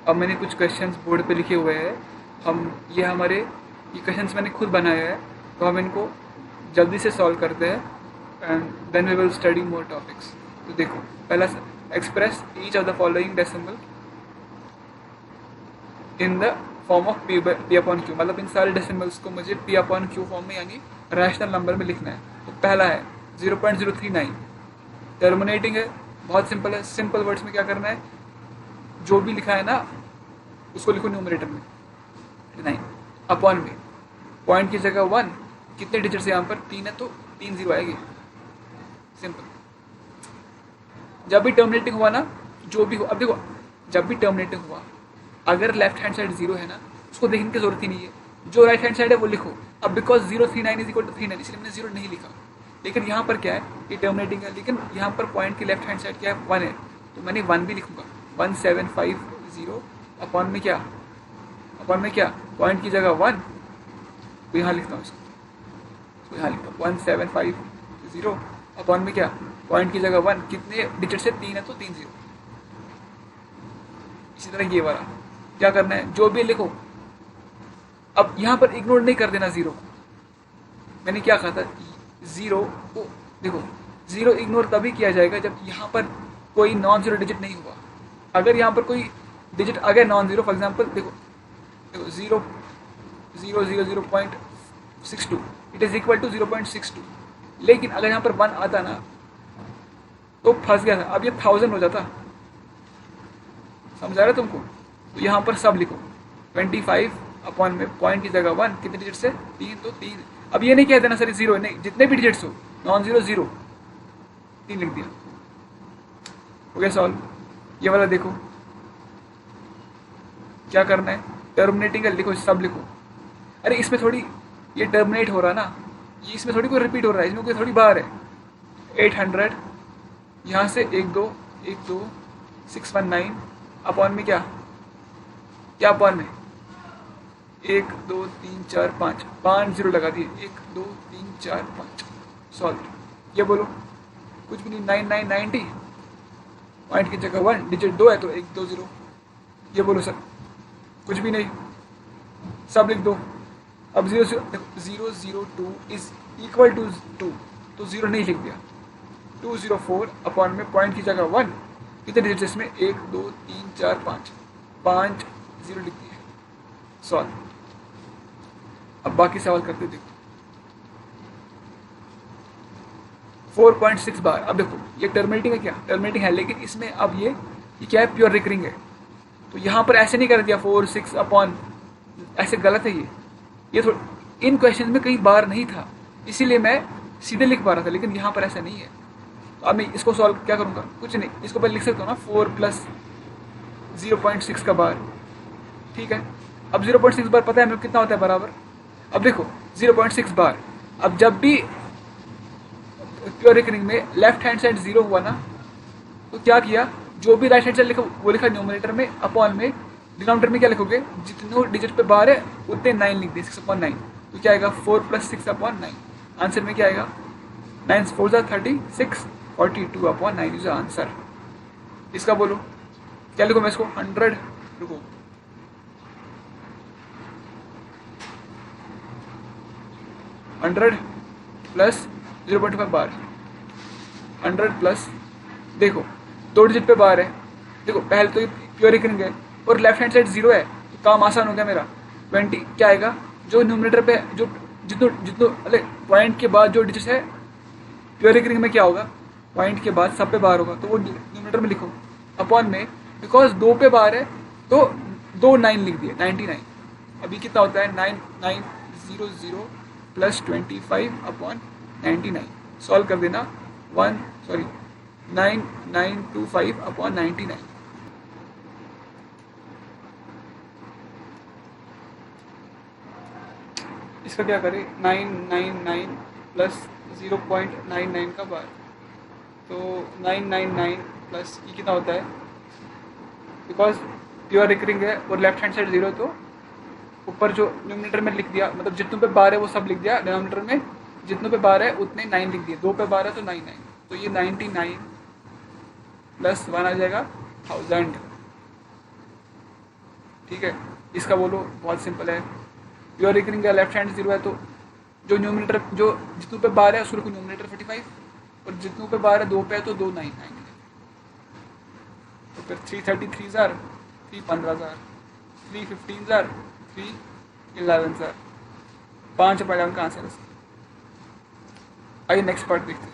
अब मैंने कुछ क्वेश्चंस बोर्ड पे लिखे हुए हैं, ये क्वेश्चंस मैंने खुद बनाया है, तो हम इनको जल्दी से सॉल्व करते हैं and then we will study more topics. तो देखो, पहला express each of the following decimal in the form of p upon q, मतलब इन सारे डेसिमल्स को मुझे पी अपॉन क्यू फॉर्म में यानी रैशनल नंबर में लिखना है। तो पहला है 0.039, टर्मिनेटिंग है, बहुत सिंपल है। सिंपल वर्ड्स में क्या करना है, जो भी लिखा है ना उसको लिखो न्यूमरेटर में 9 अपॉन में पॉइंट की जगह 1, कितने डिजिट्स यहाँ पर 3 है तो 3 जीरो आएगी, सिंपल। जब भी टर्मिनेटिंग हुआ ना, जो भी हो, अब देखो जब भी टर्मिनेटिंग हुआ अगर लेफ्ट हैंड साइड जीरो है ना उसको देखने की जरूरत ही नहीं है, जो राइट हैंड साइड है वो लिखो। अब बिकॉज 039 इज इक्वल टू 39 इसलिए मैंने जीरो नहीं लिखा, लेकिन यहाँ पर क्या है, ये टर्मिनेटिंग है, लेकिन यहाँ पर पॉइंट की लेफ्ट हैंड साइड क्या है 1 है, तो मैंने 1 भी लिखूंगा। 1750 अपॉन में क्या पॉइंट की जगह 1, तो यहाँ लिखता हूँ इसको, तो यहाँ लिखता हूँ 1750 अपॉन में क्या पॉइंट की जगह 1, कितने डिजिट से 3 है तो 3 जीरो। इसी तरह ये वाला क्या करना है, जो भी लिखो। अब यहाँ पर इग्नोर नहीं कर देना जीरो को। मैंने क्या कहा था, जीरो को देखो, जीरो इग्नोर तभी किया जाएगा जब यहाँ पर कोई नॉन जीरो डिजिट नहीं हुआ। अगर यहाँ पर कोई डिजिट आ गया नॉन जीरो, फॉर एग्जाम्पल देखो 0.62 इट इज इक्वल टू 0.62, लेकिन अगर यहाँ पर 1 आता ना तो फंस गया था, अब ये 1000 हो जाता। समझा रहे तुमको? तो यहाँ पर सब लिखो 25 अपॉन में पॉइंट की जगह 1, कितने डिजिट से 3 तो 3। अब ये नहीं कह देना सर जीरो नहीं, जितने भी डिजिट्स हो नॉन जीरो 3 लिख दिया, हो गया सॉल्व। ये वाला देखो क्या करना है, टर्मिनेटिंग लिखो, सब लिखो। अरे इसमें थोड़ी ये टर्मिनेट हो रहा है ना, ये इसमें थोड़ी कोई रिपीट हो रहा है, इसमें कोई थोड़ी बाहर है। 800 यहाँ से 1 2 619 अपॉन में क्या अपॉन में 1 2 3 4 5 जीरो लगा दिए, 1 2 3 4 5 सॉल्व। ये बोलो कुछ भी नहीं, 9990 पॉइंट की जगह 1, डिजिट 2 है तो 1 2 0। ये बोलो सर कुछ भी नहीं, सब लिख दो। अब 002 इज इक्वल टू 2, तो 0 नहीं लिख दिया। 204 अपॉन में पॉइंट की जगह 1, कितने डिजिट इसमें 1 2 3 4 5 जीरो लिख दिए, सॉल्व। अब बाकी सवाल करते देखो। 4.6 बार। अब देखो ये टर्मिनेटिंग है, क्या टर्मिनेटिंग है, लेकिन इसमें अब ये क्या है, प्योर रिकरिंग है, तो यहाँ पर ऐसे नहीं कर दिया 4 6 अपॉन, ऐसे गलत है ये थोड़ा, इन क्वेश्चन में कहीं बार नहीं था इसीलिए मैं सीधे लिख पा रहा था, लेकिन यहाँ पर ऐसा नहीं है। तो अब मैं इसको सॉल्व क्या करूँगा, कुछ नहीं, इसको पहले लिख सकता हूँ ना 4 प्लस 0.6 का बार, ठीक है। अब 0.6 बार पता है हमें कितना होता है बराबर। अब देखो 0.6 बार, अब जब भी प्योर रिकरिंग में लेफ्ट हैंड साइड जीरो हुआ ना, तो क्या किया, जो भी राइट हैंड साइड लिखा वो लिखा न्यूमरेटर में, अपॉन में डिनोमिनेटर में क्या लिखोगे, जितने डिजिट पे बार है उतने 9 लिख दिए, 6/9। तो क्या आएगा 4 + 6/9, आंसर में क्या आएगा 9 4 36 42/9 इज आंसर। इसका बोलो क्या लिखो, मैं इसको 100 रुको 100 प्लस 0.5 बार, 100 प्लस, देखो 2 डिजिट पे बार है, देखो पहले तो ये प्योर रिकरिंग है और लेफ्ट हैंड साइड जीरो है, तो काम आसान हो गया मेरा। 20 क्या आएगा, जो न्यूमरेटर पे जो जितनो अरे पॉइंट के बाद जो डिजिट है प्योर रिकरिंग में क्या होगा, पॉइंट के बाद सब पे बार होगा, तो वो न्यूमरेटर में लिखो, अपॉन में बिकॉज 2 पे बार है तो 2 9 लिख दिए 99। अभी कितना होता है 9900 प्लस 25/99, सॉल्व कर देना 9925/99। इसका क्या करें, 999 प्लस 0.99 का बार, तो 999 प्लस ये कितना होता है, बिकॉज प्योर रिकरिंग है और लेफ्ट हैंड साइड जीरो, तो ऊपर जो न्यूमरेटर में लिख दिया, मतलब जितनों पे बार है वो सब लिख दिया, डिनोमिनेटर में जितनों पे बार है उतने 9 लिख दिए, 2 पे बार है तो 99, तो ये 99 प्लस 1 आ जाएगा 1000। ठीक है, इसका बोलो बहुत सिंपल है। प्योर रिकरिंग का लेफ्ट हैंड 0 है, तो जो न्यूमिनेटर जो जितनों पे बार है उसको रखो न्यूमिनेटर 45, और जितनों पे बार है 2 पे है तो 2 9 आएंगे। तो फिर 333 jar, 315 jar, 315 jar, 311 jar, 5 apartment का आंसर है। आइए नेक्स्ट पार्ट देखते हैं।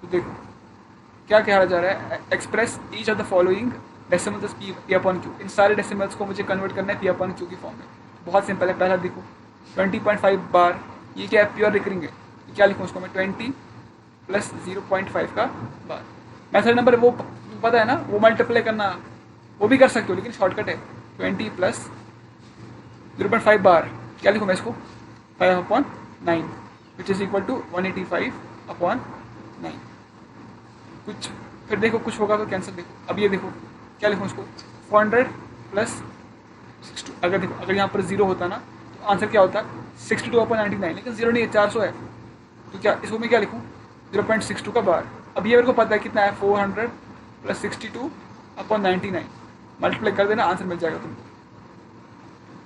तो देखो क्या कहा जा रहा है, express each of the following decimals P upon Q. इन सारे डेसिमल्स को मुझे कन्वर्ट करना है पी अपॉन क्यू की फॉर्म में। बहुत सिंपल है। पहला देखो 20.5 बार, ये क्या है, प्योर रिकरिंग है। क्या लिखूँ उसको मैं, 20 प्लस 0.5 का बार। मेथड नंबर वो पता है ना, वो मल्टीप्लाई करना वो भी कर सकते हो, लेकिन शॉर्टकट है 20 प्लस 0.5 बार। क्या लिखूँ मैं इसको, 5/9 which is equal to 185 upon 9। कुछ फिर देखो कुछ होगा तो कैंसिल। देखो अब ये देखो क्या लिखूँ इसको, 400 प्लस 62। अगर देखो अगर यहाँ पर 0 होता ना तो आंसर क्या होता, 62/99, लेकिन 0 नहीं है, 400 है। तो क्या इसको मैं क्या लिखूँ, 0.62 का बार। अब ये मेरे को पता है कितना है, 400 प्लस 62/99, मल्टीप्लाई कर देना, आंसर मिल जाएगा तुमको।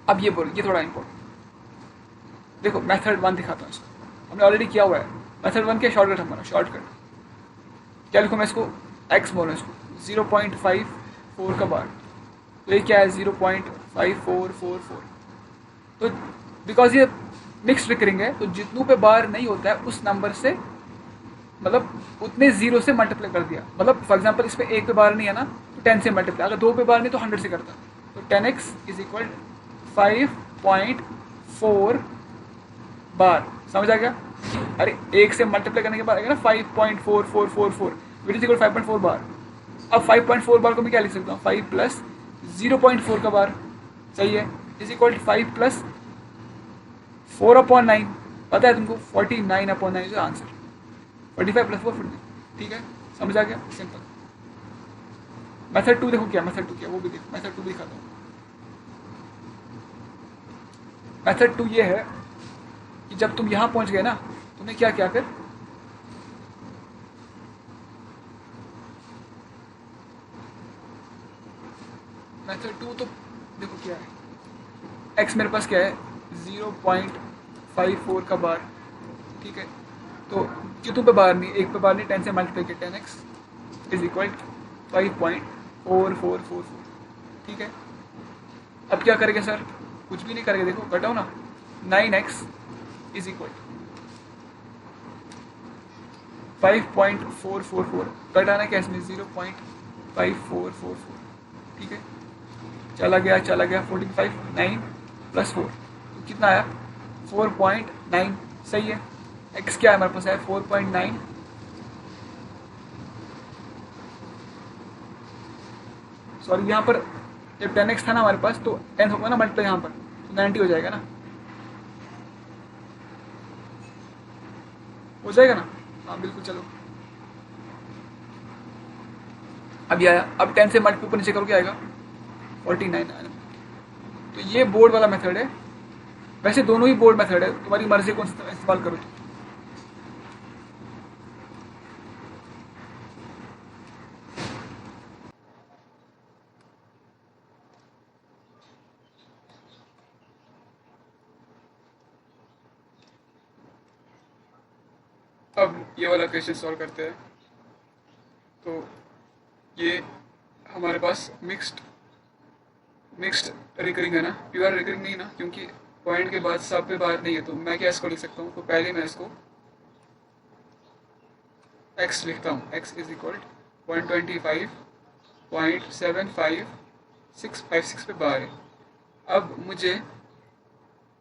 अब ये बोलो, ये थोड़ा इंपॉर्टेंट। देखो मेथड 1 दिखाता हूँ इसको, हमने ऑलरेडी किया हुआ है। मेथड 1 के शॉर्टकट हमारा शॉर्टकट क्या लिखूँ मैं इसको, एक्स बोलो इसको, 0.54 का बार। तो ये क्या है, 0.5444। तो बिकॉज ये मिक्स रिकरिंग है, तो जितनों पे बार नहीं होता है उस नंबर से, मतलब उतने 0 से मल्टीप्लाई कर दिया। मतलब फॉर एग्जांपल इस पे 1 पे बार नहीं है ना तो 10 से मल्टीप्लाई, अगर 2 पे बार नहीं तो 100 से करता। तो 10x इज इक्वल 5.4 बार। समझ आ गया? अरे 1 से मल्टीप्लाई करने के बाद आएगा ना 5.4444 विच इज इक्वल 5.4 बार। अब 5.4 बार को मैं क्या लिख सकता हूँ, 5 प्लस 0.4 का बार, सही है, इज इक्वल 5 प्लस 4/9। पता है तुमको, 49/9 इज आंसर। 45 प्लस 4 49। ठीक है, समझ आ गया, सिंपल। मेथड 2 देखो क्या, मेथड 2 क्या वो भी देखो, मेथड 2 भी दिखाता हूँ। मेथड 2 ये है कि जब तुम यहाँ पहुँच गए ना, तुम्हें क्या क्या फिर मेथड 2 तो देखो क्या है, एक्स मेरे पास क्या है, 0.54 का बार। ठीक है, तो कितनों पे बार नहीं, 1 पे बार नहीं, 10 से मल्टीप्लाई किया, 10x इज इक्वल 5.4444। ठीक है, अब क्या करेंगे सर, कुछ भी नहीं करेंगे, देखो घटाओ ना, 9x इज इक्वल 5.444, घटाना क्या इसमें, 0.5444। ठीक है, चला गया 45, 9 प्लस 4 तो कितना आया, 4.9। सही है, x क्या है हमारे पास है, 4.9। सॉरी यहाँ पर जब 10x था ना हमारे पास, तो n होगा ना मल्टीप्लाई यहाँ पर, तो 90 हो जाएगा ना, हो जाएगा ना, हाँ बिल्कुल। चलो अब ये आया, अब 10 से मल्टीप्लाई ऊपर नीचे करो क्या आएगा, 49 आया। तो ये बोर्ड वाला मेथड है। वैसे दोनों ही बोर्ड मेथड है, तुम्हारी मर्जी कौन सा इस्तेमाल करो तुम। अब ये वाला क्वेश्चन सॉल्व करते हैं। तो ये हमारे पास मिक्स्ड रिकरिंग है ना, प्योर रिकरिंग नहीं ना, क्योंकि पॉइंट के बाद सब पे बार नहीं है। तो मैं क्या इसको लिख सकता हूँ, तो पहले मैं इसको x लिखता हूँ, x इज इक्वल 125.75656 पे बार है। अब मुझे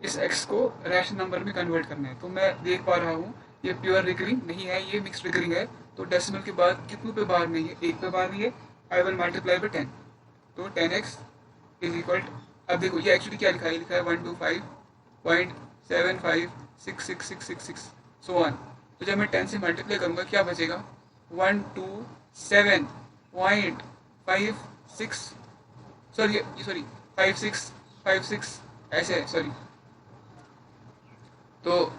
इस x को रैशनल नंबर में कन्वर्ट करना है। तो मैं देख पा रहा हूँ ये प्योर रिकरिंग नहीं है, ये मिक्स्ड रिकरिंग है। तो डेसिमल के बाद कितनों पे बार नहीं है, 1 पे बार नहीं है, आई विल मल्टीप्लाई बाय 10। तो 10x इज इक्वल, अब देखो ये एक्चुअली क्या लिखा है, लिखा है 125.7566666 सो ऑन। तो जब मैं 10 से मल्टीप्लाई करूँगा क्या बचेगा, 127.56, सॉरी 5656 ऐसे है, सॉरी। तो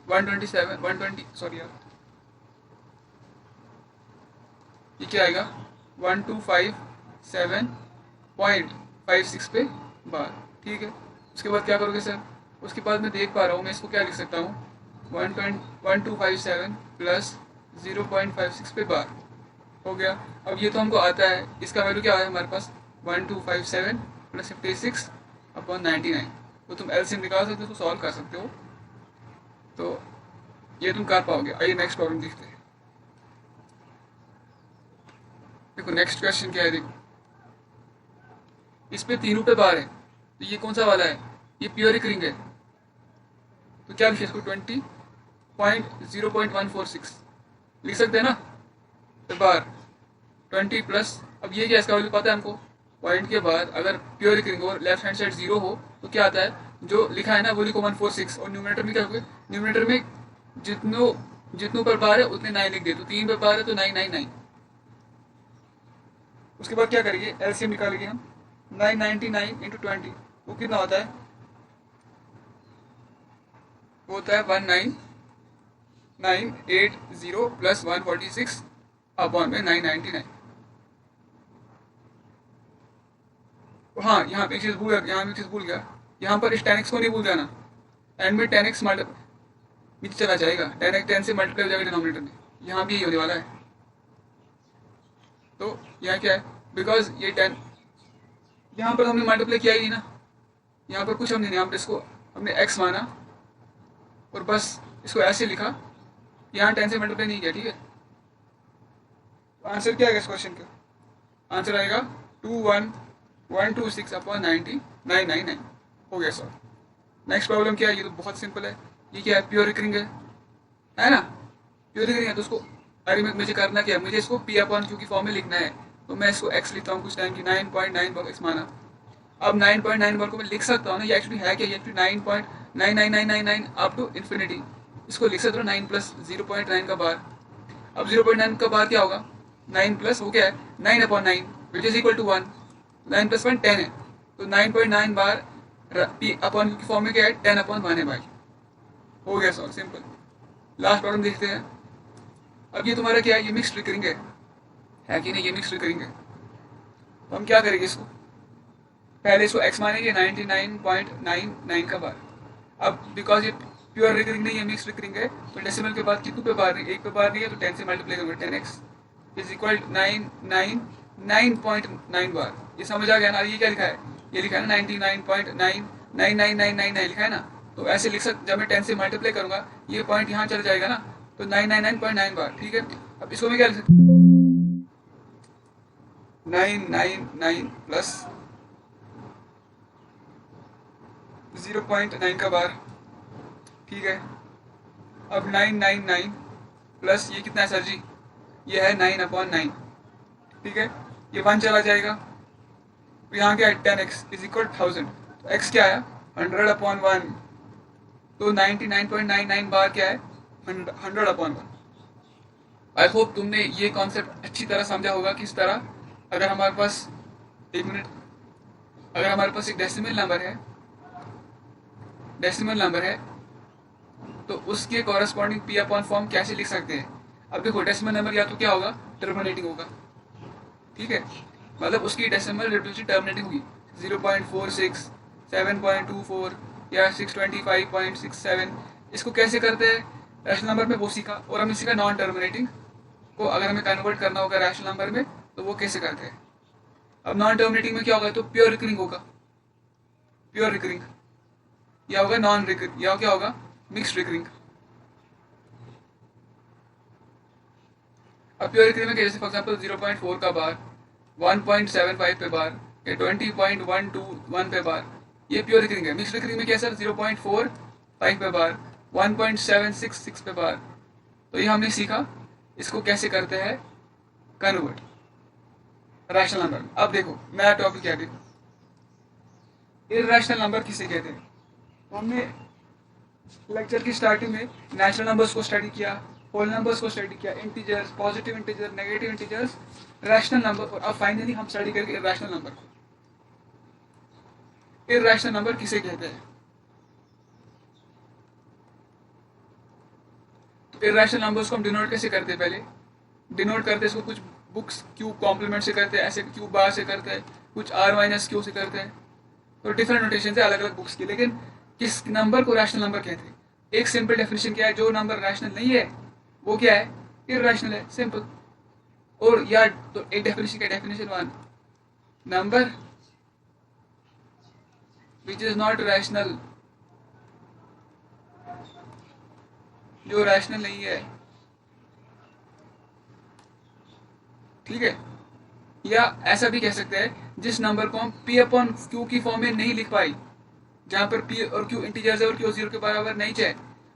120 सॉरी यार, ये क्या आएगा, 1257.56 पे बार। ठीक है, उसके बाद क्या करोगे सर? उसके बाद मैं देख पा रहा हूँ, मैं इसको क्या लिख सकता हूँ, 1257 प्लस 0.56 पे बार हो गया। अब ये तो हमको आता है, इसका वैल्यू क्या है हमारे पास, 1257 प्लस 56/99। तो तुम एलसीएम निकाल सकते हो, तो सॉल्व कर सकते हो, तो ये तुम कर पाओगे। आइए नेक्स्ट प्रॉब्लम देखते हैं। देखो नेक्स्ट क्वेश्चन क्या है, देखो इस पे 3 रुपये बार है, तो ये कौन सा वाला है, ये प्योर रिकरिंग है, तो क्या लिखे इसको, 20.0.146 लिख सकते हैं ना पे बार 20 प्लस। अब ये क्या, इसका वैल्यू पता है हमको, पॉइंट के बाद अगर प्योर रिकरिंग हो, लेफ्ट हैंड साइड 0 हो, तो क्या आता है, जो लिखा है ना वो लिखो 146, और न्यूमरेटर में क्या होगा, न्यूमरेटर में जितनों पर बार है उतने 9 लिख दे, तो 3 पर बार है तो 999। उसके बाद क्या करेंगे, एलसीएम निकालेंगे हम, 999 इंटू 20, वो कितना होता है, वो होता है 19980 प्लस 146 अपॉन में 999। हाँ, यहाँ पे एक चीज़ भूल गया, यहाँ पर इस 10x को नहीं भूल जाना, एंड में 10x नीचे चला जाएगा, 10 से मल्टीप्लाई हो जाएगा डिनोमिनेटर में, यहाँ भी यही होने वाला है। तो यहाँ क्या है, बिकॉज ये 10 यहाँ पर हमने मल्टीप्लाई किया ही नहीं ना, यहाँ पर कुछ हमने, यहाँ पर इसको हमने x माना और बस इसको ऐसे लिखा, यहाँ 10 से मल्टीप्लाई नहीं किया। ठीक है, तो आंसर क्या आएगा इस क्वेश्चन का, आंसर आएगा 21126/90,999 हो गया सर। नेक्स्ट प्रॉब्लम क्या है, ये तो बहुत सिंपल है, ये क्या है, प्योर रिकरिंग है ना, प्योर रिकरिंग है, तो उसको अरे मुझे करना क्या है, मुझे इसको पी अपॉन क्यू की फॉर्म में लिखना है, तो मैं इसको एक्स लिखता हूँ कुछ टाइम की, 9.9 एक्स माना। अब 9.9 वर्ग को मैं लिख सकता हूँ ना, ये एक्चुअली है क्या, ये एक्चुअली 9.99999 अप टू इन्फिनिटी, इसको लिख सकते हो 9 प्लस 0.9 का बार। अब 0.9 का बार क्या होगा, 9 प्लस वो क्या है, 9/9 which is equal to 1, 9 plus 1 10 है, तो 9.9 बार पी अपॉन की फॉर्म में क्या है, 10/1 है भाई, हो गया सर, सिंपल। लास्ट प्रॉब्लम देखते हैं। अब ये तुम्हारा क्या है, ये मिक्स रिकरिंग है कि नहीं, ये मिक्स रिकरिंग है, तो हम क्या करेंगे, इसको पहले इसको x मानेंगे 99.99 का बार। अब बिकॉज ये प्योर रिकरिंग नहीं है, मिक्स रिकरिंग है, तो डेसिमल के बाद कितने पे बार नहीं, एक पे बार नहीं है, तो 10 से मल्टीप्लाई करूँगा, 10x इज इक्वल 999.9 बार। ये समझ आ गया ना, ये क्या लिखा है, ये लिखा है ना 99.99999 लिखा है ना, तो ऐसे लिख सकते, जब मैं 10 से मल्टीप्लाई करूँगा ये पॉइंट यहाँ चला जाएगा ना, तो 999.9 बार। ठीक है, अब इसको मैं क्या लिख सकता हूँ, 999 प्लस 0.9 का बार। ठीक है, अब 999 प्लस ये कितना है सर जी, ये है 9/9। ठीक है, ये 1 चला जाएगा, तो यहाँ क्या है, 10x इज इक्वल 1000, तो x क्या है, 100/1, तो 99.99 बार क्या है, 100/1। आई होप तुमने ये कॉन्सेप्ट अच्छी तरह समझा होगा, किस तरह अगर हमारे पास, एक मिनट, अगर हमारे पास एक डेसिमल नंबर है तो उसके कॉरेस्पॉन्डिंग पी अपॉन फॉर्म कैसे लिख सकते हैं। अब देखो डेसिमल नंबर या तो क्या होगा, टर्मिनेटिंग होगा, ठीक है, मतलब उसकी डेसिमल रिडक्शन टर्मिनेटिंग होगी, 0.46, 7.24 या 625.67। इसको कैसे करते हैं रैशनल नंबर में, वो सीखा, और हमने सीखा नॉन टर्मिनेटिंग को अगर हमें कन्वर्ट करना होगा रैशनल नंबर में, तो वो कैसे करते हैं। अब नॉन टर्मिनेटिंग में क्या होगा, तो प्योर रिकरिंग होगा, प्योर रिकरिंग, या होगा नॉन रिकरिंग, या क्या होगा, मिक्स्ड रिकरिंग। अब प्योर रिकरिंग में जैसे फॉर एग्जांपल 0.4 का बार, 1.75 पे बार, या 20.121 पे बार, ये प्योर रिकरिंग है। मिक्स्ड रिकरिंग में क्या सर, 0.45 पे बार, 1.766 पे बार। तो ये हमने सीखा इसको कैसे करते हैं कन्वर्ट रैशनल नंबर में। अब देखो नया टॉपिक क्या, देखो इर्रेशनल नंबर किसे कहते हैं। तो हमने लेक्चर की स्टार्टिंग में नेचुरल नंबर्स को स्टडी किया, होल नंबर्स को स्टडी किया, integers, positive integer, negative integers, rational number, और अब फाइनली हम स्टडी करेंगे इर्रेशनल नंबर को। इर्रेशनल नंबर किसे कहते हैं, तो इर्रेशनल नंबर्स को हम डिनोट कैसे करते हैं, पहले डिनोट करते हैं इसको कुछ बुक्स क्यू कॉम्प्लीमेंट से करते हैं, ऐसे क्यू बार से करते हैं, कुछ आर माइनस क्यू से करते हैं। तो डिफरेंट नोटेशन है अलग अलग बुक्स की, लेकिन किस नंबर को रैशनल नंबर कहते हैं? एक सिंपल डेफिनेशन क्या है, जो नंबर रैशनल नहीं है वो क्या है, इरैशनल है, सिंपल। और या तो एक डेफिनेशन का definition one, number which is not rational, जो रैशनल नहीं है, ठीक है। या ऐसा भी कह सकते हैं जिस नंबर को हम पी अपॉन क्यू की फॉर्म में नहीं लिख पाई, जहां पर पी और क्यू इंटीजर्स है और क्यू जीरो के बराबर नहीं चाहे,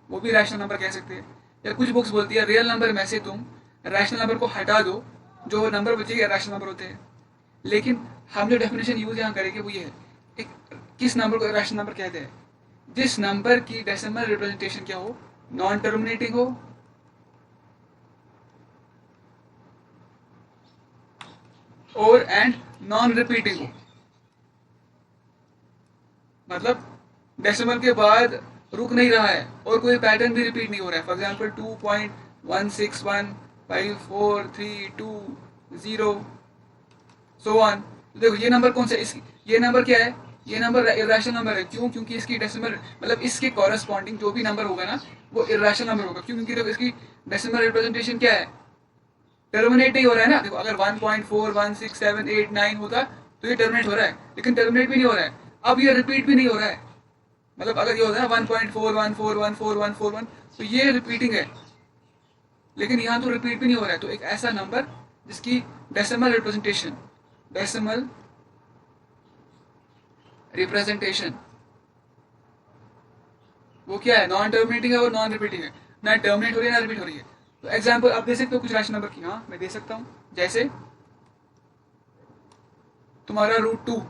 वो भी रैशनल नंबर कह सकते हैं। या कुछ बुक्स बोलती है रियल नंबर में से तुम रैशनल नंबर को हटा दो, जो नंबर बचेगा रैशनल नंबर होते हैं। लेकिन हम जो डेफिनेशन यूज यहाँ करेंगे वो ये है, एक किस नंबर को रैशनल नंबर कहते हैं, जिस नंबर की डेसिमल रिप्रेजेंटेशन क्या हो, नॉन टर्मिनेटिंग हो और एंड नॉन रिपीटिंग हो। मतलब डेसिमल के बाद रुक नहीं रहा है और कोई पैटर्न भी रिपीट नहीं हो रहा है। For example 2.1615432 so on. देखो ये नंबर कौन सा है, ये नंबर क्या है, ये नंबर इरेशनल नंबर है। क्यों? क्योंकि इसकी डेसिमल मतलब इसके कॉरेस्पॉन्डिंग जो भी नंबर होगा ना वो इरेशनल नंबर होगा। क्यों? क्योंकि देखो इसकी डेसिमल रिप्रेजेंटेशन क्या है, टर्मिनेट नहीं हो रहा है ना। देखो अगर 1.41678 होता तो ये टर्मिनेट हो रहा है, लेकिन टर्मिनेट भी नहीं हो रहा है। अब ये रिपीट भी नहीं हो रहा है। मतलब अगर ये होता है 1.41414141 तो ये रिपीटिंग है, लेकिन यहाँ तो रिपीट भी नहीं हो रहा है। तो एक ऐसा नंबर जिसकी डेसिमल रिप्रेजेंटेशन वो क्या है, नॉन टर्मिनेटिंग है और नॉन रिपीटिंग है, ना टर्मिनेट हो रही है ना रिपीट हो रही है। तो एग्जाम्पल आप दे सकते हो कुछ रैशनल नंबर की। हाँ मैं दे सकता हूँ, जैसे तुम्हारा √2,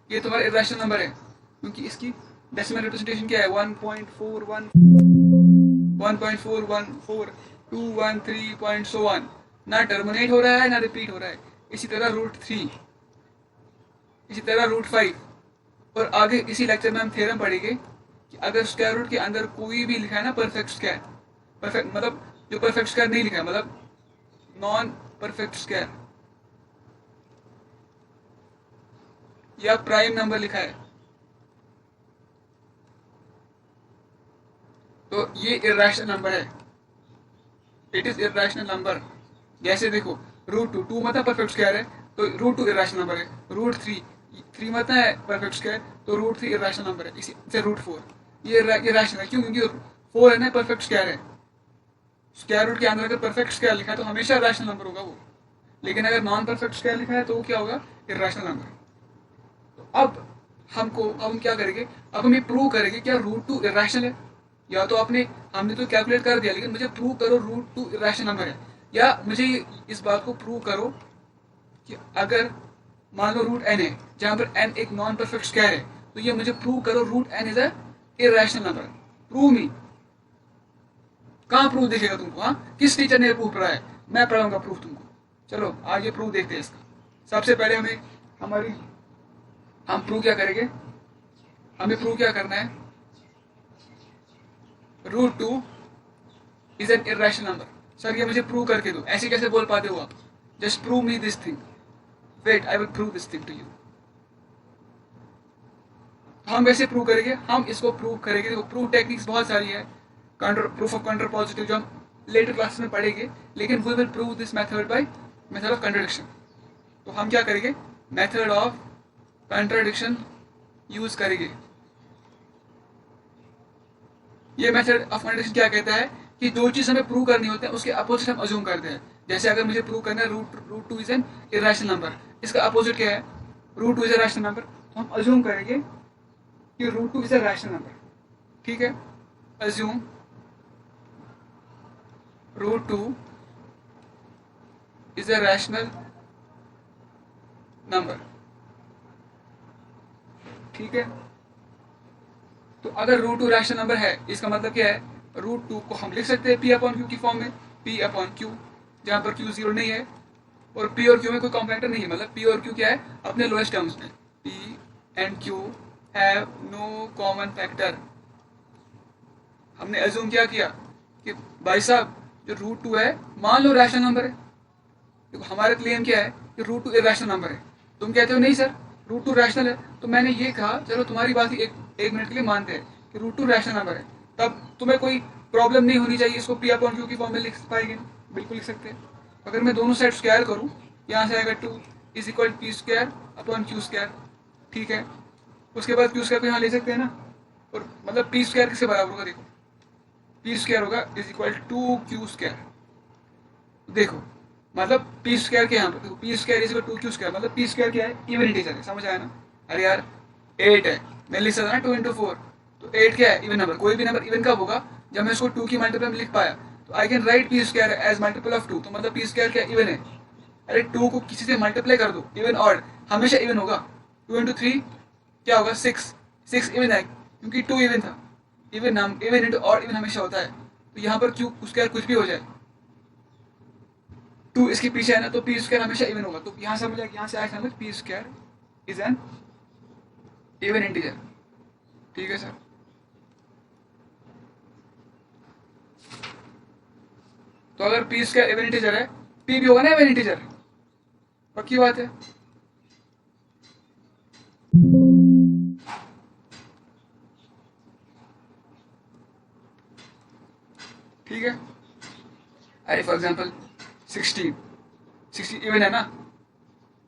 ये तुम्हारा इरेशनल नंबर है क्योंकि इसकी डेसिमल रिप्रेजेंटेशन क्या है, 1.414213 सो वन। ना टर्मिनेट हो रहा है ना रिपीट हो रहा है। इसी तरह √3, इसी तरह √5। और आगे इसी लेक्चर में हम थ्योरम पढ़ेंगे कि अगर स्क्वायर रूट के अंदर कोई भी लिखा है ना परफेक्ट स्क्वायर, परफेक्ट मतलब जो परफेक्ट स्क्वायर नहीं लिखा है, मतलब नॉन परफेक्ट स्क्वायर या प्राइम नंबर लिखा है, तो ये इरेशनल नंबर है, इट इज इरेशनल नंबर। जैसे देखो √2 मतलब परफेक्ट स्क्वायर है तो √2 इरेशनल नंबर है। √3 मतलब है परफेक्ट स्क्वायर तो √3 इरेशनल नंबर है। इसी से √4 ये इरेशनल है। क्यों? क्योंकि 4 है ना परफेक्ट स्क्वायर है। स्क्वायर रूट के अंदर अगर परफेक्ट स्क्वायर लिखा है तो हमेशा रैशनल नंबर होगा वो, लेकिन अगर नॉन परफेक्ट स्क्वायर लिखा है तो वो क्या होगा, इरेशनल नंबर। तो अब हम क्या करेंगे, अब हम ये प्रूव करेंगे क्या √2 इरेशनल है। या तो हमने तो कैलकुलेट कर दिया, लेकिन मुझे प्रूव करो √2 इरेशनल नंबर है। या मुझे इस बात को प्रूव करो कि अगर मान लो √n है जहां पर n एक नॉन परफेक्ट स्क्वायर है, तो ये मुझे प्रूव करो √n is a irrational number. Prove me. कहाँ प्रूफ दिखेगा तुमको? हाँ किस टीचर ने प्रूफ पढ़ाया? मैं पढ़ाऊंगा प्रूफ तुमको। चलो आगे प्रूफ देखते हैं इसका। सबसे पहले हम प्रूव क्या करेंगे, हमें प्रूव क्या करना है, √2 is an irrational number. Sir ये मुझे प्रूव करके दो। ऐसे कैसे बोल पाते हो आप? Just prove me this thing. Wait I will prove this thing to you. हम वैसे प्रूव करेंगे, हम इसको प्रूव करेंगे। देखो प्रूव टेक्निक्स बहुत सारी है, प्रूफ ऑफ काउंटर पॉजिटिव जो हम लेटर क्लासेस में पढ़ेंगे, लेकिन we will prove this method by method of contradiction. तो हम क्या करेंगे, मेथड ऑफ कंट्राडिक्शन यूज करेंगे। ये मेथड ऑफ कंट्राडिक्शन क्या कहता है कि जो चीज हमें प्रूव करनी होती है उसके अपोजिट हम अज्यूम करते हैं। जैसे अगर मुझे प्रूव करना है √2 इज एन इरेशनल नंबर, इसका अपोजिट क्या है, √2 इज अ रैशनल नंबर, तो हम अज्यूम करेंगे कि √2 इज अ रैशनल नंबर। ठीक है, assume √2 is a rational number। ठीक है, तो अगर √2 रैशनल नंबर है इसका मतलब क्या है, √2 को हम लिख सकते हैं P अपॉन Q की फॉर्म में, P अपॉन Q, जहां पर Q 0 नहीं है और P और Q में कोई कॉम्प्लेमेंटर नहीं है। मतलब P और Q क्या है अपने लोएस्ट टर्म्स में, P and Q have no common factor. हमने अज्यूम क्या किया कि भाई साहब जो √2 है मान लो रैशनल नंबर है, देखो हमारा क्लेम क्या है कि रूट टू इरेशनल नंबर है, तुम कहते हो नहीं सर रूट टू रैशनल है, तो मैंने ये कहा चलो तुम्हारी बात ही एक मिनट के लिए मानते हैं कि रूट टू रैशनल नंबर है, तब तुम्हें कोई प्रॉब्लम नहीं होनी चाहिए इसको पी अपॉन क्यू की फॉर्म में लिख पाएंगे, बिल्कुल लिख सकते हैं। अगर मैं दोनों साइड स्क्वायर करूँ, यहाँ से आएगा two is equal p square upon q square, ठीक है। उसके बाद क्यू स्क्वायर को यहाँ ले सकते हैं ना, और मतलब पी स्क्वायर किसके बराबर होगा, देखो पी स्क्वायर होगा is equal to q square, देखो मतलब पी स्क्वायर के यहाँ पर देखो p square is equal to q square, मतलब पी स्क्वायर क्या है, इवन इंटीजर है, समझ आया ना। अरे यार 8 है, मैं लिख सकता ना 2 इंटू 4, तो 8 क्या है, इवन नंबर। कोई भी नंबर इवन कब होगा, जब मैं इसको 2 की मल्टीपल में लिख पाया, तो I can write p square as multiple of 2, तो मतलब पी स्क्वायर क्या इवन है। अरे 2 को किसी से मल्टीप्लाई कर दो, इवन ऑड हमेशा इवन होगा। 2 इंटू 3 क्या होगा 6, 6 इवन है क्योंकि 2 इवन था, इवन नाम इवन इंटू ऑड इवन हमेशा होता है, तो यहाँ पर क्यू स्क्वायर कुछ भी हो जाए, 2 इसके पीछे है ना, तो पी स्क्वायर हमेशा इवन होगा। तो यहाँ समझ यहाँ से आया समझ P square is an even integer, ठीक है सर। तो अगर पी स्क्वायर इवन इंटीजर है, पी भी होगा ना इवन इंटीजर, पक्की बात है। ठीक है, अरे फॉर एग्जाम्पल 16 इवन है ना,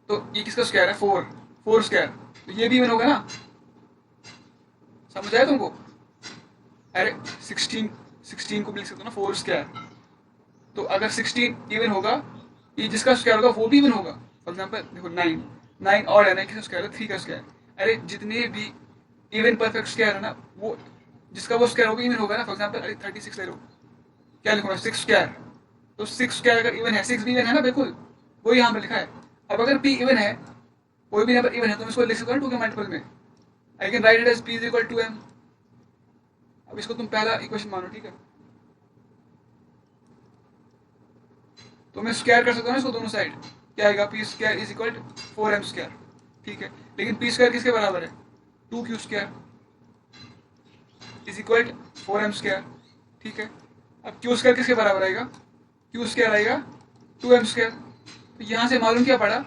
तो ये किसका स्क्वायर है, 4 स्क्वायर, तो ये भी इवन होगा ना, समझ आया तुमको। अरे 16 को भी लिख सकते हो ना 4 स्क्वायर, तो अगर 16 इवन होगा, ये जिसका स्क्वायर होगा वो भी इवन होगा। फॉर एग्जाम्पल देखो 9 और है ना, किसका स्क्वायर है, 3 का स्क्वायर। अरे जितने भी इवन परफेक्ट स्क्वायर है ना, वो जिसका वो स्क्वायर होगा इवन होगा ना। फॉर एग्जाम्पल अरे 36 ले लो, क्या लिखूंगा 6 स्क्वायर, तो 6 स्क्वायर अगर इवन है, 6 भी इवन है ना, बिल्कुल वही यहाँ पर लिखा है। अब अगर पी इवन है, कोई भी नंबर इवन है, तो मैं इसको लिख सकता हूँ 2 के मल्टीपल में, I can write it as p is equal to m. अब इसको तुम पहला इक्वेशन मानो, ठीक है, तो मैं स्क्वायर कर सकता हूँ इसको दोनों साइड, क्या आएगा P square is equal 4m square, ठीक है। लेकिन पी स्क्वायर किसके बराबर है, 2q square is equal 4m square, ठीक है। अब क्यू स्क्वायर किसके बराबर आएगा, क्यू स्क्वायर आएगा 2m स्क्वायर। तो यहाँ से मालूम क्या पड़ा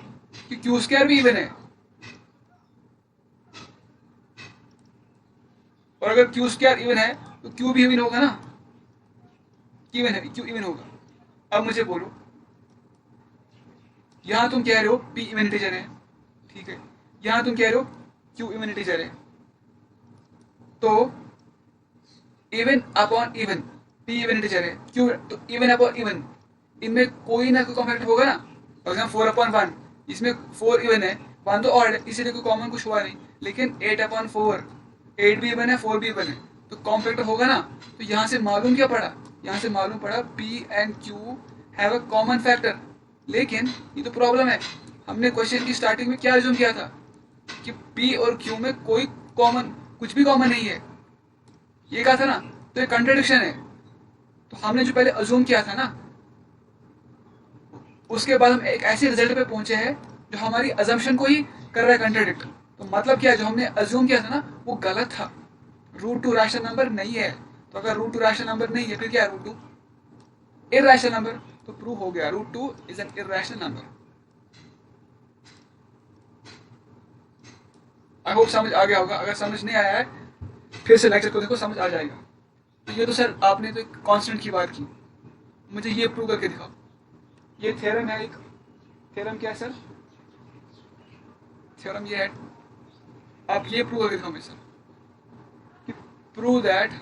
कि क्यू स्क्वायर भी इवन है, और अगर क्यू स्क्वायर इवन है तो क्यू भी इवन होगा ना, इवन है क्यू इवन होगा। अब मुझे बोलो, यहाँ तुम कह रहे हो पी इवन इंटीजर है, ठीक है, यहाँ तुम कह रहे हो क्यू इवन इंटीजर है, तो even upon even, P even integer है, क्यू तो इवन अपॉन इवन, इनमें कोई ना कोई कॉमन फैक्टर होगा ना। फॉर एग्जाम्पल 4/1, इसमें 4 इवन है, 1 तो ऑड है, इसीलिए कोई कॉमन कुछ हुआ नहीं। लेकिन 8/4, 8 भी इवन है, 4 भी इवन है, तो कॉमन फैक्टर होगा ना। तो यहाँ से मालूम क्या पड़ा, यहाँ से मालूम पड़ा P and Q have a common factor. लेकिन ये तो प्रॉब्लम है, हमने क्वेश्चन की स्टार्टिंग में क्या अज्यूम किया था कि पी और क्यू में कोई कॉमन कुछ भी कॉमन नहीं है, ये कहा था ना, तो ये कंट्रडिक्शन है। तो हमने जो पहले अज्यूम किया था ना, उसके बाद हम एक ऐसे रिजल्ट पे पहुंचे हैं जो हमारी अजम्पशन को ही कर रहा है कंट्रडिक्ट। तो मतलब क्या है, जो हमने अज्यूम किया था ना वो गलत था, रूट टू रैशनल नंबर नहीं है। तो अगर रूट टू रैशनल नंबर नहीं है, फिर क्या है, रूट टू इरैशनल नंबर। तो प्रूव हो गया root two is N irrational number. I hope समझ आ गया होगा, अगर समझ नहीं आया है फिर से लेक्चर को देखो, समझ आ जाएगा। तो ये तो सर आपने तो एक कांस्टेंट की बात की, मुझे ये प्रूव करके दिखाओ। ये थ्योरम है एक, थ्योरम क्या है सर, थ्योरम ये है, आप ये प्रूव करके दिखाओ मेरे सर, कि prove that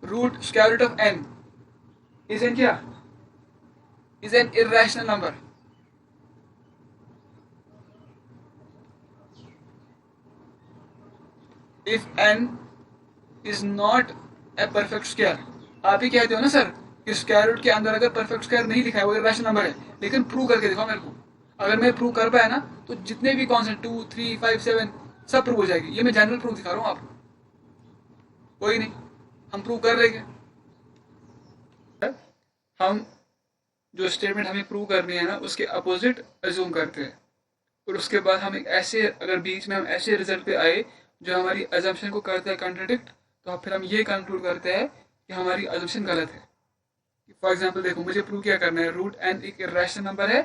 root square root of n is N क्या, is N irrational number. If n is not a perfect square. आप ही कहते हो ना सर कि स्क्वायर रूट के अंदर अगर परफेक्ट स्क्वायर नहीं लिखा है वो इरैशनल नंबर है, लेकिन प्रूव करके दिखाओ मेरे को। अगर मैं प्रूव कर पाया ना तो जितने भी कॉन्सेप्ट 2, 3, 5, 7 सब प्रूव हो जाएगी। ये मैं जनरल प्रूफ दिखा रहा हूँ आपको, कोई नहीं, हम प्रूव कर लेंगे। हम जो स्टेटमेंट हमें प्रूव करनी है ना उसके अपोजिट अज्यूम करते हैं, और उसके बाद हम एक ऐसे, अगर बीच में हम ऐसे रिजल्ट पे आए जो हमारी अजम्पशन को करता है कंट्रडिक्ट, तो फिर हम ये कंक्लूड करते हैं कि हमारी अजम्पशन गलत है। फॉर एग्जाम्पल देखो, मुझे प्रूव क्या करना है, रूट एन एक इरेशनल नंबर है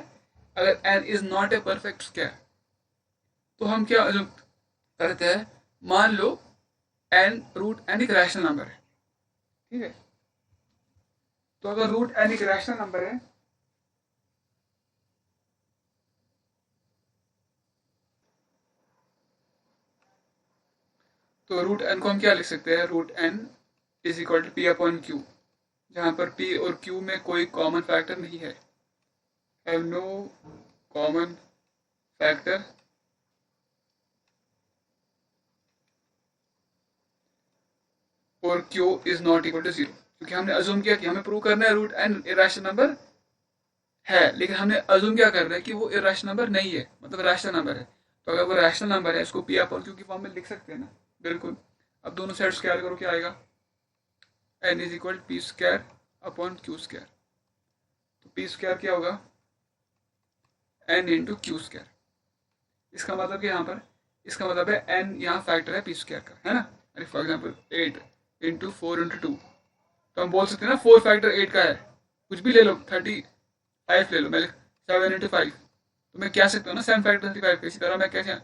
अगर n is not a perfect square. तो हम क्या जो करते हैं, मान लो एन रूट एन एक रैशनल नंबर है, ठीक है। तो अगर रूट एन एक रैशनल नंबर है, तो रूट एन को हम क्या लिख सकते हैं, root n is equal to p upon q, जहां पर पी और क्यू में कोई कॉमन फैक्टर नहीं है, हैव नो कॉमन फैक्टर और q is not equal to zero. क्योंकि हमने अजूम किया कि हमें प्रूव करना है रूट एन इरेशनल नंबर है, लेकिन हमने अजूम क्या कर रहे हैं कि वो इरेशनल नंबर नहीं है, मतलब रैशनल नंबर है। तो अगर वो रैशनल नंबर है, इसको पी अपॉन क्यू की फॉर्म में लिख सकते हैं ना, बिल्कुल। अब दोनों साइड स्क्वायर करो, क्या आएगा, n is equal p square upon q square. तो पी स्क्वायर क्या होगा, एन इंटू क्यू स्क्वायर। इसका मतलब कि यहाँ पर, इसका मतलब है एन यहाँ फैक्टर है पी स्क्वायर का, है ना। अरे फॉर एग्जाम्पल 8 इंटू 4 इंटू 2, तो हम बोल सकते हैं ना 4 फैक्टर 8 का है, कुछ भी ले लो, 35 ले लो, मैं 7 इंटू 5, तो मैं क्या सकता हूँ ना 7 फैक्टर 35 का। इसी तरह मैं कैसे,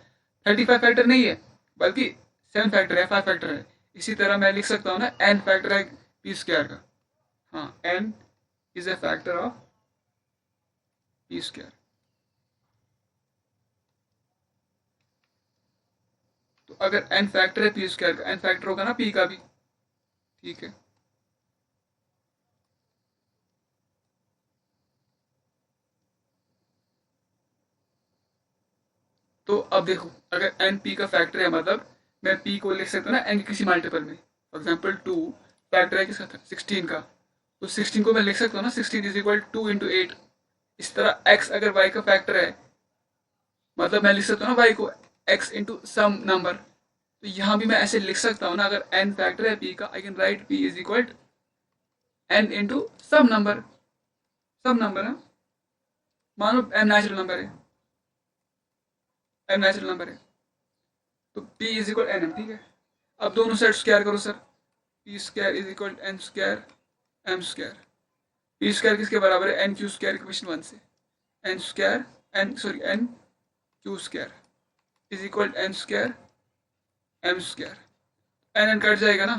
35 फैक्टर नहीं है बल्कि 7 फैक्टर है, 5 फैक्टर है। इसी तरह मैं लिख सकता हूँ ना एन फैक्टर है पी स्क्वायर का। हाँ, n is a factor of p square. तो अगर एन फैक्टर है पी स्क्वायर का, एन फैक्टर होगा ना पी का भी, ठीक है। तो अब देखो, अगर एन पी का फैक्टर है, मतलब मैं पी को लिख सकता हूँ ना एन के किसी मल्टीपल में। फॉर एग्जाम्पल 2 फैक्टर है किसका, 16 का, तो 16 को मैं लिख सकता हूँ ना 16 इज इक्वल 2 इंटू 8। इस तरह x अगर y का फैक्टर है, मतलब मैं लिख सकता हूँ ना y को x इंटू सम नंबर। तो यहाँ भी मैं ऐसे लिख सकता हूँ ना, अगर n फैक्टर है p का, I can write p is equal n into some number. Some number है, मानो m नेचुरल नंबर है, m नेचुरल नंबर है, तो p is equal n m, ठीक है। अब दोनों साइड स्क्वायर करो sir, p square is equal n square m square. P square किसके बराबर है, एन क्यू स्क्वायर इक्वेशन 1 से, n square n q square is equal n square m square. N N cut जाएगा ना,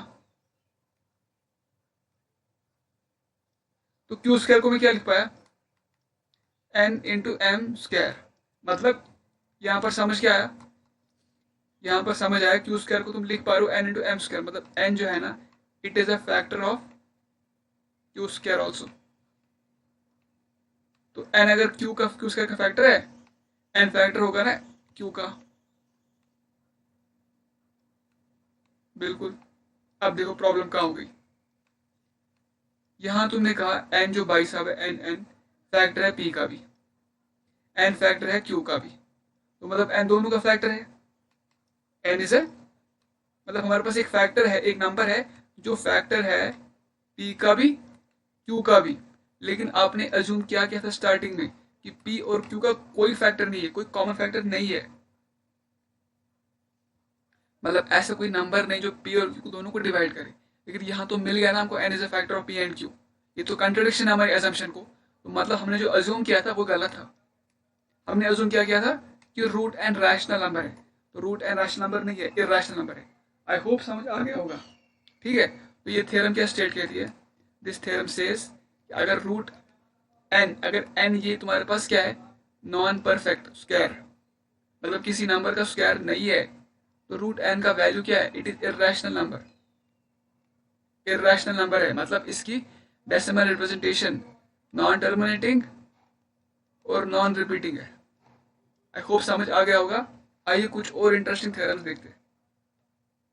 तो Q square को मैं क्या लिख पाया, एन इंटू एम स्क्वायर। मतलब यहाँ पर समझ क्या आया, यहाँ पर समझ आया, क्यू स्क्वायर को तुम लिख पा रहे हो एन इंटू एम स्क्वायर, मतलब एन जो है ना, it is a factor of Q square also. तो एन अगर क्यू स्क्वायर का फैक्टर है, एन फैक्टर होगा ना क्यू का, बिल्कुल। अब देखो प्रॉब्लम कहाँ हो गई, यहाँ तुमने कहा एन जो भाई साहब है, एन एन फैक्टर है पी का भी, एन फैक्टर है क्यू का भी, तो मतलब एन दोनों का फैक्टर है। एन इज ए, मतलब हमारे पास एक फैक्टर है, एक नंबर है जो फैक्टर है पी का भी क्यू का भी। लेकिन आपने अज्यूम क्या किया था स्टार्टिंग में कि पी और क्यू का कोई फैक्टर नहीं है, कोई कॉमन फैक्टर नहीं है, मतलब ऐसा कोई नंबर नहीं जो पी और क्यू दोनों को डिवाइड करे। लेकिन यहाँ तो मिल गया ना हमको n is a factor of p and q. ये तो कंट्रडिक्शन है हमारे एजम्पशन को, तो मतलब हमने जो अज्यूम किया था वो गलत था। हमने अज्यूम क्या किया था कि रूट एन रैशनल नंबर है, तो रूट एन रैशनल नंबर नहीं है, इरैशनल नंबर है। आई होप समझ आ गया होगा, ठीक है। तो ये थ्योरम क्या स्टेट कहती है, दिस थ्योरम सेज अगर रूट एन, अगर एन ये तुम्हारे पास क्या है, नॉन परफेक्ट स्क्वायर, मतलब किसी नंबर का स्क्वायर नहीं है, तो रूट एन का वैल्यू क्या है, it is irrational number. Irrational number है, मतलब इसकी डेसिमल रिप्रेजेंटेशन नॉन टर्मिनेटिंग और नॉन रिपीटिंग है। आई होप समझ आ गया होगा। आइए कुछ और इंटरेस्टिंग थ्योरम्स देखते हैं।